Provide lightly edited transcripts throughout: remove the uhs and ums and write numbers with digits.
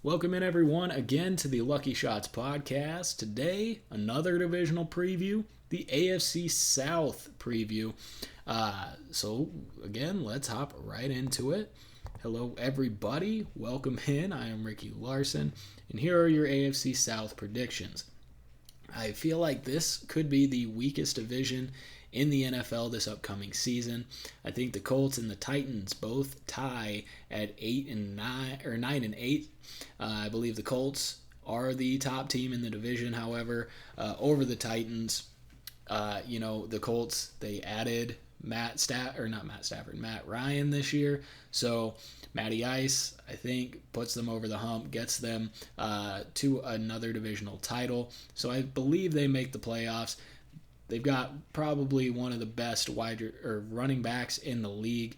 Welcome in, everyone, again to the Lucky Shots podcast. Today, another divisional preview, the AFC South preview. Again, let's hop right into it. Hello, everybody. Welcome in. I am Ricky Larson, and here are your AFC South predictions. I feel like this could be the weakest division in the NFL this upcoming season. I think the Colts and the Titans both tie at 9-8. I believe the Colts are the top team in the division, however, over the Titans. The Colts, they added Matt Ryan this year. So Matty Ice, I think, puts them over the hump, gets them to another divisional title. So I believe they make the playoffs. They've got probably one of the best running backs in the league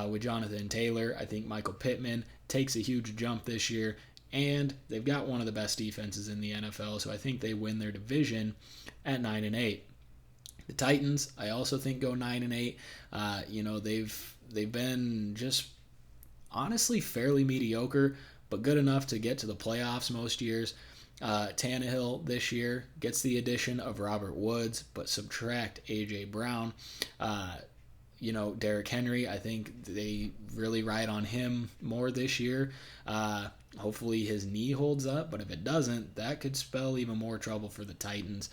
with Jonathan Taylor. I think Michael Pittman takes a huge jump this year, and they've got one of the best defenses in the NFL, so I think they win their division at 9-8. The Titans, I also think, go 9-8. They've been just honestly fairly mediocre, but good enough to get to the playoffs most years. Tannehill this year gets the addition of Robert Woods, but subtract A.J. Brown. Derrick Henry, I think they really ride on him more this year. Hopefully his knee holds up, but if it doesn't, that could spell even more trouble for the Titans.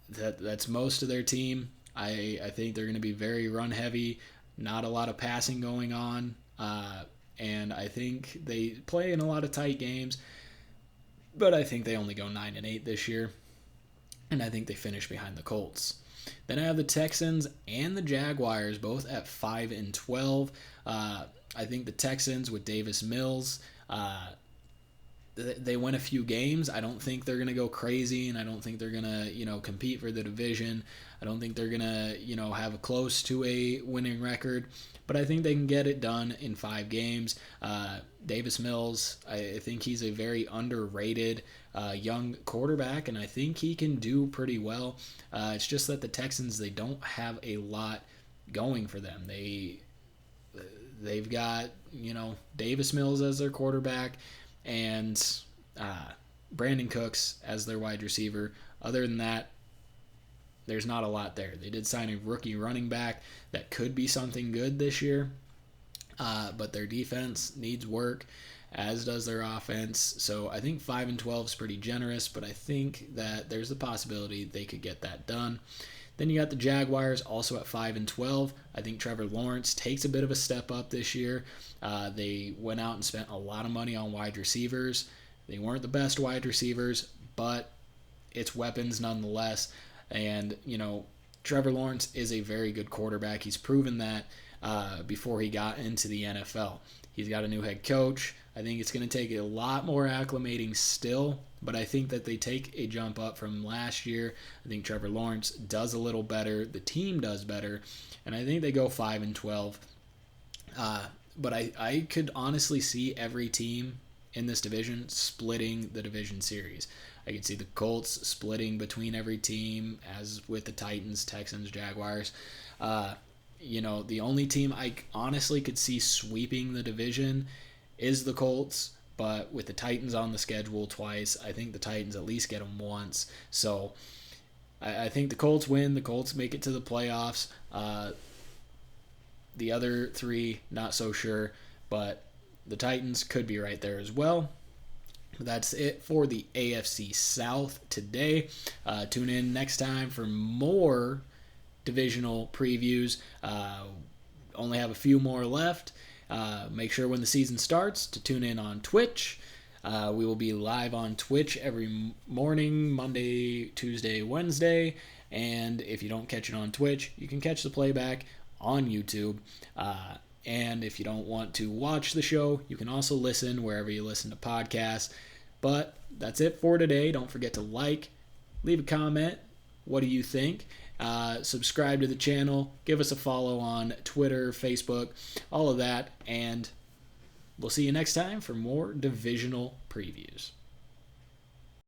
That's most of their team. I think they're going to be very run heavy, not a lot of passing going on, and I think they play in a lot of tight games. But I think they only go 9-8 this year, and I think they finish behind the Colts. Then I have the Texans and the Jaguars, both at 5-12. I think the Texans with Davis Mills, they win a few games. I don't think they're going to go crazy, and I don't think they're going to, compete for the division. I don't think they're going to, have a close to a winning record, but I think they can get it done in 5 games. Davis Mills, I think he's a very underrated young quarterback, and I think he can do pretty well. It's just that the Texans, they don't have a lot going for them. They've got, Davis Mills as their quarterback, and Brandon Cooks as their wide receiver. Other than that, there's not a lot there. They did sign a rookie running back that could be something good this year, but their defense needs work, as does their offense. So I think 5-12 is pretty generous, but I think that there's the possibility they could get that done. Then you got the Jaguars also at 5-12. I think Trevor Lawrence takes a bit of a step up this year. They went out and spent a lot of money on wide receivers. They weren't the best wide receivers, but it's weapons nonetheless. And, Trevor Lawrence is a very good quarterback. He's proven that before he got into the NFL. He's got a new head coach. I think it's going to take a lot more acclimating still, but I think that they take a jump up from last year. I think Trevor Lawrence does a little better. The team does better, and I think they go 5-12. But I could honestly see every team in this division splitting the division series. I could see the Colts splitting between every team, as with the Titans, Texans, Jaguars. The only team I honestly could see sweeping the division is the Colts, but with the Titans on the schedule twice, I think the Titans at least get them once. So I think the Colts win. The Colts make it to the playoffs. The other 3, not so sure, but the Titans could be right there as well. That's it for the AFC South today. Tune in next time for more divisional previews. Only have a few more left. Make sure when the season starts to tune in on Twitch. We will be live on Twitch every morning, Monday, Tuesday, Wednesday. And if you don't catch it on Twitch, you can catch the playback on YouTube. And if you don't want to watch the show, you can also listen wherever you listen to podcasts. But that's it for today. Don't forget to leave a comment. What do you think? Subscribe to the channel. Give us a follow on Twitter, Facebook, all of that. And we'll see you next time for more divisional previews.